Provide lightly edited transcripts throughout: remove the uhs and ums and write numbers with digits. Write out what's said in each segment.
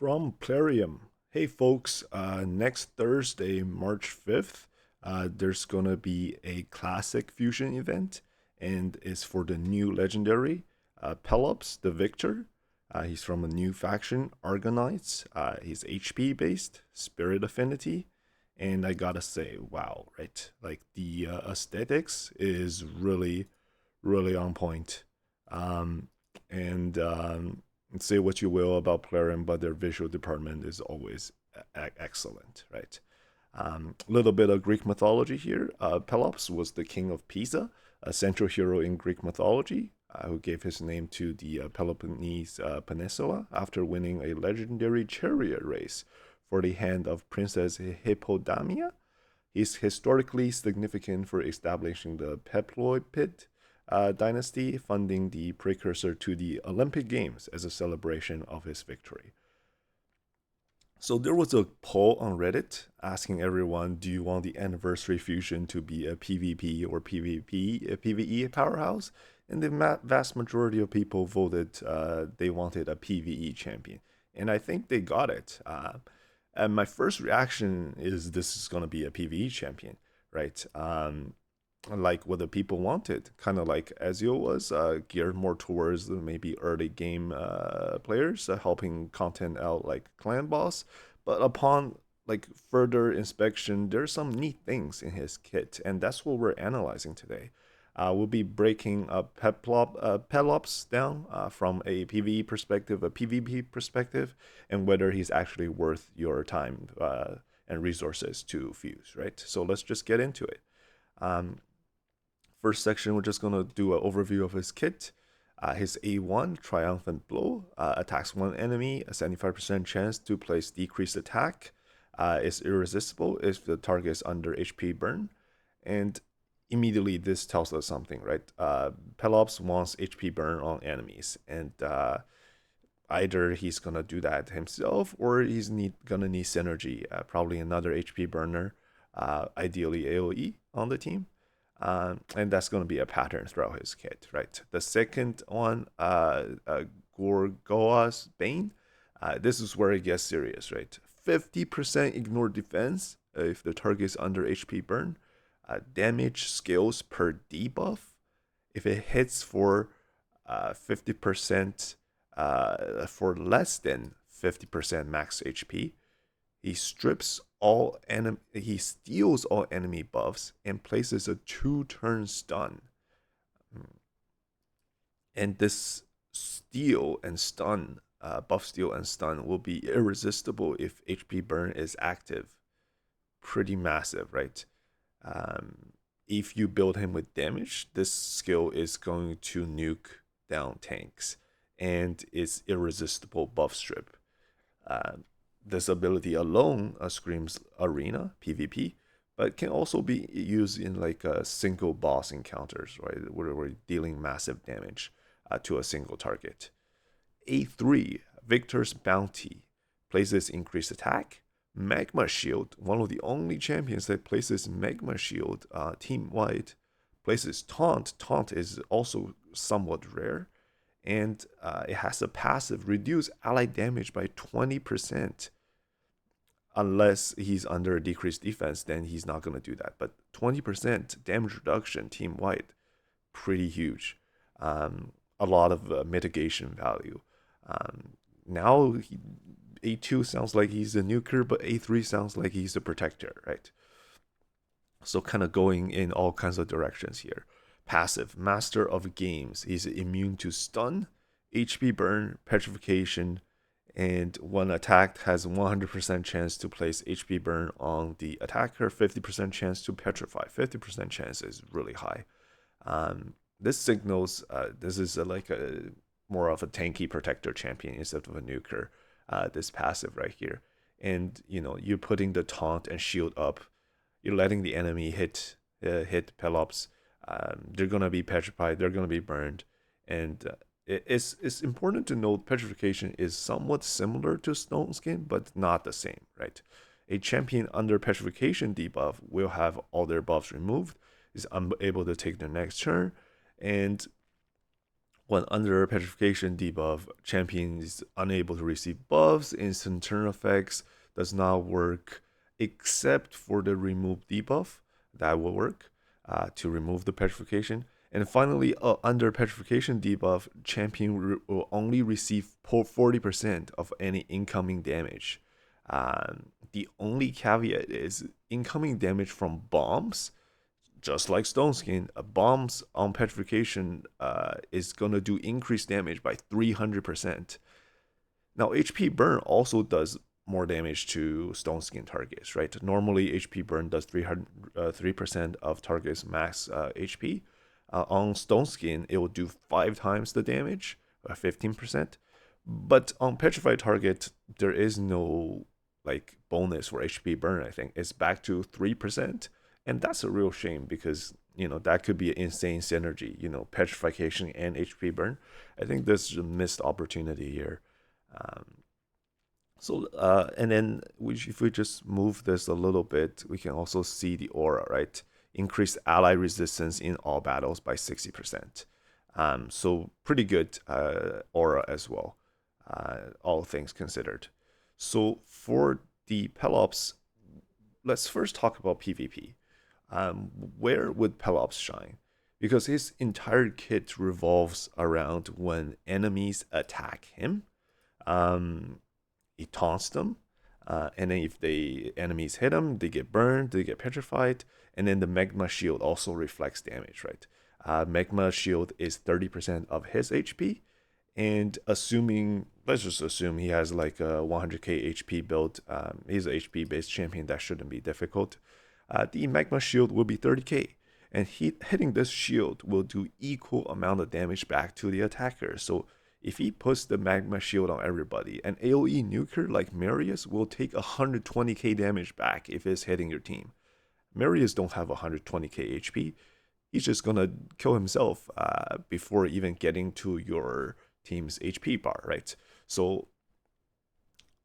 from Plarium. Hey folks, next Thursday, March 5th, there's gonna be a classic fusion event, and it's for the new legendary Pelops the Victor. He's from a new faction, Argonauts. He's HP based, Spirit Affinity, and I gotta say, wow, right? Like the aesthetics is really, really on point. Um, and say what you will about Plarium, but their visual department is always excellent, right? A little bit of Greek mythology here. Pelops was the king of Pisa, a central hero in Greek mythology, who gave his name to the Peloponnese Peninsula after winning a legendary chariot race for the hand of Princess Hippodamia. He's historically significant for establishing the Peplopid dynasty, funding the precursor to the Olympic Games as a celebration of his victory. So there was a poll on Reddit asking everyone, do you want the anniversary fusion to be a PvP or PvP, a PvE powerhouse? And the vast majority of people voted they wanted a PvE champion. And I think they got it. And my first reaction is this is going to be a PvE champion, right? Like what the people wanted, kind of like Ezio was, geared more towards maybe early game players, helping content out like clan boss. But upon like further inspection, there's some neat things in his kit, and that's what we're analyzing today. We'll be breaking Pelops down from a PvE perspective, a PvP perspective, and whether he's actually worth your time and resources to fuse, right? So let's just get into it. Um, First section, we're just going to do an overview of his kit. His A1, Triumphant Blow, attacks one enemy, a 75% chance to place decreased attack. Is irresistible if the target is under HP burn. And immediately this tells us something, right? Pelops wants HP burn on enemies. And either he's going to do that himself or he's going to need synergy. Probably another HP burner, ideally AoE on the team. And that's going to be a pattern throughout his kit, right? The second one, Gorgoa's Bane. This is where it gets serious, right? 50% ignore defense if the target is under HP burn. Damage scales per debuff. If it hits for 50% for less than 50% max HP, he steals all enemy buffs and places a 2-turn stun. And this steal and stun, buff steal and stun, will be irresistible if HP burn is active. Pretty massive, right? If you build him with damage, this skill is going to nuke down tanks and it's irresistible buff strip. This ability alone screams arena PvP, but can also be used in like single boss encounters, right, where we're dealing massive damage to a single target. A3, Victor's Bounty, places increased attack. Magma Shield, one of the only champions that places Magma Shield team-wide, places Taunt. Taunt is also somewhat rare, and it has a passive, reduce ally damage by 20%. Unless he's under a decreased defense, then he's not going to do that. But 20% damage reduction team-wide, pretty huge. A lot of mitigation value. Now, A2 sounds like he's a nuker, but A3 sounds like he's a protector, right? So kind of going in all kinds of directions here. Passive, Master of Games. He's immune to stun, HP burn, petrification, and when attacked has 100% chance to place HP burn on the attacker, 50% chance to petrify. 50% chance is really high. This signals this is like a more of a tanky protector champion instead of a nuker. This passive right here, and you're putting the taunt and shield up. You're letting the enemy hit Pelops. They're gonna be petrified. They're gonna be burned, and it's important to note petrification is somewhat similar to stone skin, but not the same, right? A champion under petrification debuff will have all their buffs removed, is unable to take their next turn, and When under petrification debuff, champion is unable to receive buffs. Instant turn effects does not work except for the remove debuff. That will work to remove the petrification. And finally, under petrification debuff, champion will only receive 40% of any incoming damage. The only caveat is incoming damage from bombs, just like Stone Skin, bombs on petrification is gonna do increased damage by 300%. Now HP Burn also does more damage to Stone Skin targets, right? Normally HP Burn does 3% of targets max HP. On Stone Skin, it will do 5 times the damage, 15%. But on Petrified target, there is no like bonus for HP Burn. I think it's back to 3%, and that's a real shame because that could be an insane synergy. Petrification and HP Burn. I think there's a missed opportunity here. Um, and then if we just move this a little bit, we can also see the aura, right? Increased ally resistance in all battles by 60%. So pretty good aura as well, all things considered. So for the Pelops, let's first talk about PvP. Where would Pelops shine? Because his entire kit revolves around when enemies attack him. He taunts them, and then if the enemies hit him, they get burned, they get petrified, and then the Magma Shield also reflects damage, right? Magma Shield is 30% of his HP, and let's just assume he has like a 100k HP build, he's an HP based champion, that shouldn't be difficult. The Magma Shield will be 30k, and hitting this shield will do equal amount of damage back to the attacker. So if he puts the Magma Shield on everybody, an AoE nuker like Marius will take 120k damage back if it's hitting your team. Marius don't have 120k HP. He's just gonna kill himself before even getting to your team's HP bar, right? So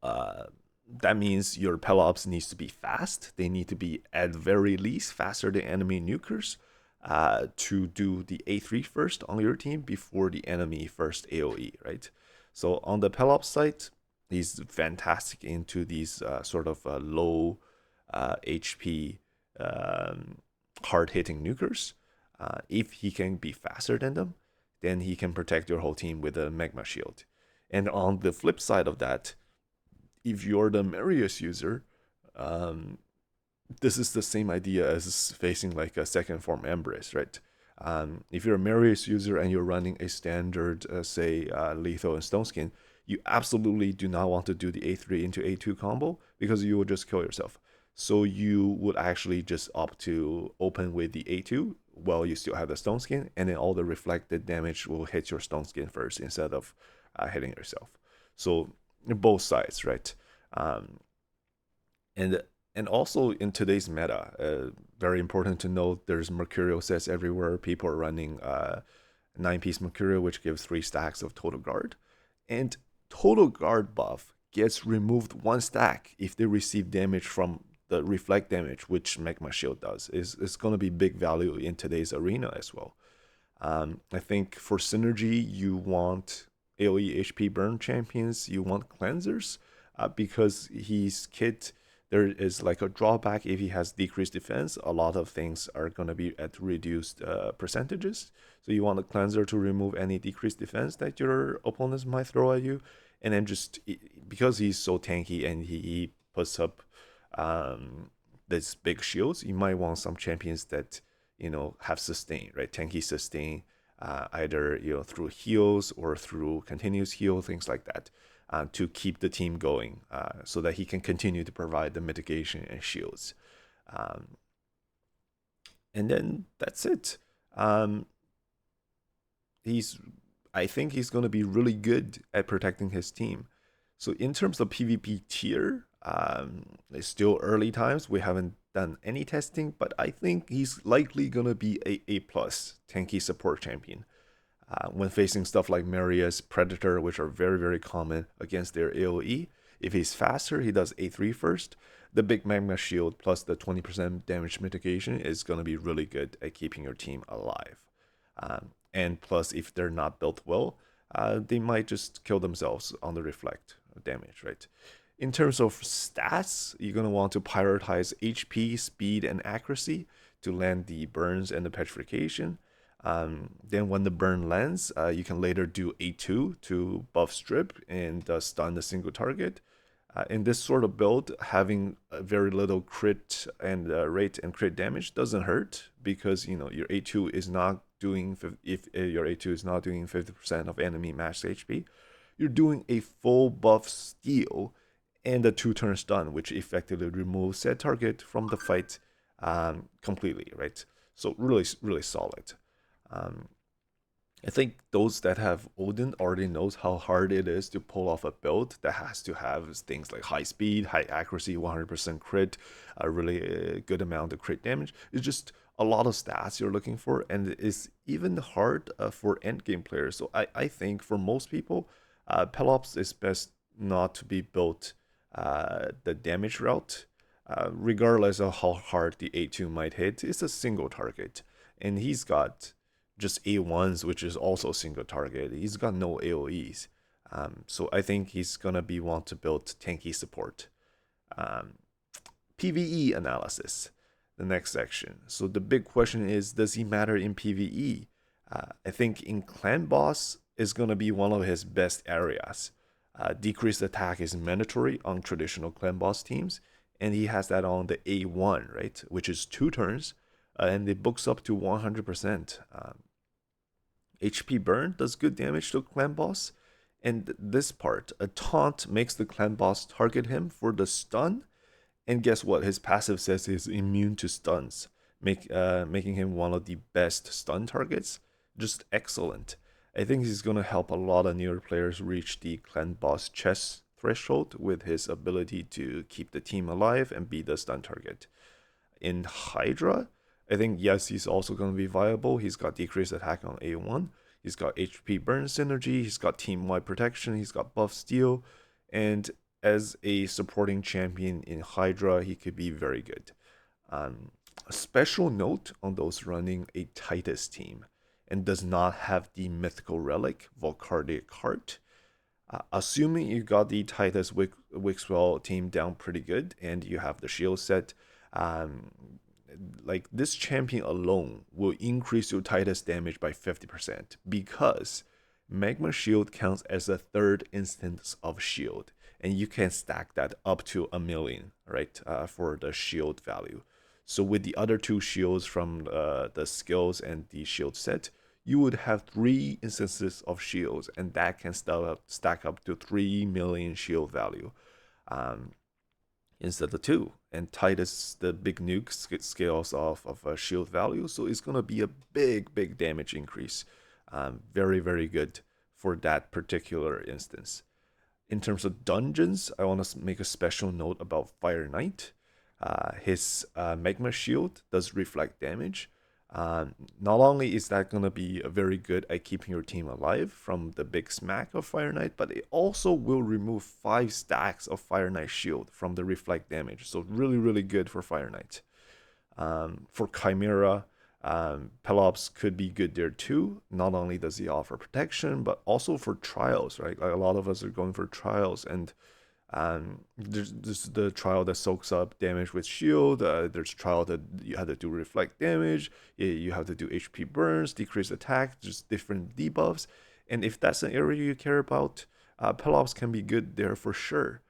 that means your Pelops needs to be fast. They need to be at very least faster than enemy nukers to do the A3 first on your team before the enemy first AoE, right? So on the Pelops side, he's fantastic into these sort of low HP hard-hitting nukers. If he can be faster than them, then he can protect your whole team with a Magma Shield. And on the flip side of that, if you're the Marius user, this is the same idea as facing like a second form Embrace, right? If you're a Marius user and you're running a standard, say, Lethal and Stone Skin, you absolutely do not want to do the A3 into A2 combo because you will just kill yourself. So you would actually just opt to open with the A2 while you still have the Stone Skin, and then all the reflected damage will hit your Stone Skin first instead of hitting yourself. So both sides, right? And also in today's meta, very important to note, there's Mercurial sets everywhere. People are running 9-piece Mercurial, which gives 3 stacks of total guard. And total guard buff gets removed 1 stack if they receive damage from the reflect damage, which Magma Shield does. It's going to be big value in today's arena as well. I think for synergy, you want AoE HP burn champions, you want cleansers, because his kit, there is like a drawback if he has decreased defense. A lot of things are going to be at reduced percentages. So you want a cleanser to remove any decreased defense that your opponents might throw at you. And then just because he's so tanky and he puts up these big shields, you might want some champions that have sustain, right? Tanky sustain, either through heals or through continuous heal, things like that, to keep the team going, so that he can continue to provide the mitigation and shields. And then that's it. I think he's going to be really good at protecting his team. So in terms of PvP tier, it's still early times. We haven't done any testing, but I think he's likely going to be a plus tanky support champion. When facing stuff like Marius, Predator, which are very, very common against their AoE. If he's faster, he does A3 first. The big Magma Shield plus the 20% damage mitigation is going to be really good at keeping your team alive. And plus, if they're not built well, they might just kill themselves on the reflect damage, right? In terms of stats, you're going to want to prioritize HP, speed, and accuracy to land the burns and the petrification. Then when the burn lands, you can later do A2 to buff strip and stun a single target. In this sort of build, having very little crit and rate and crit damage doesn't hurt, because your A2 is not doing, if your A2 is not doing 50% of enemy max HP, you're doing a full buff steal and a 2-turn stun, which effectively removes said target from the fight completely, right? So really solid. I think those that have Odin already knows how hard it is to pull off a build that has to have things like high speed, high accuracy, 100% crit, a really good amount of crit damage. It's just a lot of stats you're looking for, and it's even hard for endgame players. So I think for most people, Pelops is best not to be built the damage route, regardless of how hard the A2 might hit. It's a single target, and he's got just A1s, which is also single target. He's got no AoEs. So I think he's going to be want to build tanky support. PvE analysis, the next section. So the big question is, does he matter in PvE? I think in clan boss is going to be one of his best areas. Decreased attack is mandatory on traditional clan boss teams, and he has that on the A1, right, which is 2 turns, and it books up to 100%. HP Burn does good damage to clan boss, and this part, a taunt makes the clan boss target him for the stun, and guess what? His passive says he's immune to stuns, making him one of the best stun targets. Just excellent. I think he's going to help a lot of newer players reach the clan boss chess threshold with his ability to keep the team alive and be the stun target. In Hydra, I think, yes, he's also going to be viable. He's got decreased attack on A1. He's got HP burn synergy. He's got team-wide protection. He's got buff steal. And as a supporting champion in Hydra, he could be very good. A special note on those running a Titus team and does not have the Mythical Relic, Volcardic Heart. Assuming you got the Titus Wixwell team down pretty good and you have the shield set, like this champion alone will increase your Titus damage by 50%, because Magma Shield counts as a third instance of shield, and you can stack that up to 1,000,000, right, for the shield value. So with the other 2 shields from the skills and the shield set, you would have 3 instances of shields, and that can stack up to 3,000,000 shield value. Instead of 2. And Titus, the big nuke, scales off of a shield value, so it's going to be a big damage increase. Very good for that particular instance. In terms of dungeons, I want to make a special note about Fire Knight. His Magma Shield does reflect damage. Not only is that going to be very good at keeping your team alive from the big smack of Fire Knight, but it also will remove 5 stacks of Fire Knight shield from the reflect damage. So really good for Fire Knight. For Chimera, Pelops could be good there too. Not only does he offer protection, but also for trials, right? Like a lot of us are going for trials, and there's the trial that soaks up damage with shield. There's trial that you have to do reflect damage. You have to do HP burns, decrease attack, just different debuffs. And if that's an area you care about, Pelops can be good there for sure.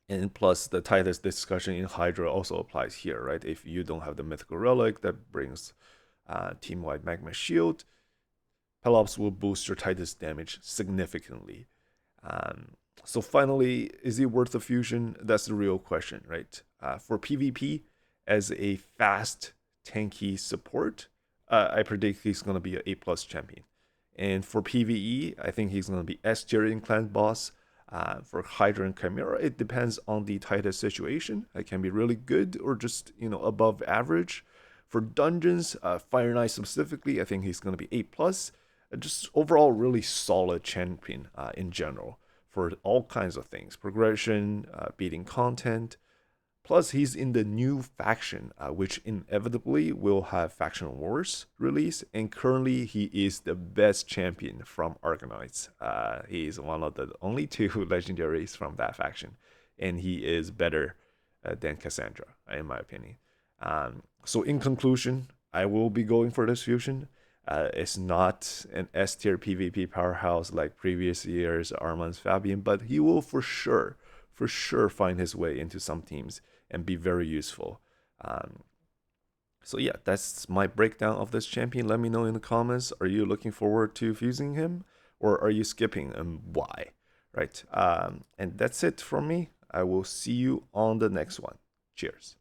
And plus, the Titus discussion in Hydra also applies here, right? If you don't have the Mythical Relic that brings team-wide Magma Shield, Pelops will boost your Titus damage significantly. So finally, is he worth the fusion? That's the real question, right? For PvP, as a fast, tanky support, I predict he's going to be an A+ champion. And for PvE, I think he's going to be S tier in clan boss. For Hydra and Chimera, it depends on the Titus situation. It can be really good or just, above average. For dungeons, Fire Knight specifically, I think he's going to be A+. Just overall really solid champion in general for all kinds of things. Progression, beating content, Plus, he's in the new faction, which inevitably will have Faction Wars release. And currently, he is the best champion from Argonauts. He is one of the only two legendaries from that faction. And he is better than Cassandra, in my opinion. So, in conclusion, I will be going for this fusion. It's not an S tier PvP powerhouse like previous years, Armand's Fabian, but he will for sure find his way into some teams and be very useful. So yeah, that's my breakdown of this champion. Let me know in the comments. Are you looking forward to fusing him, or are you skipping, and why? Right. And that's it from me. I will see you on the next one. Cheers.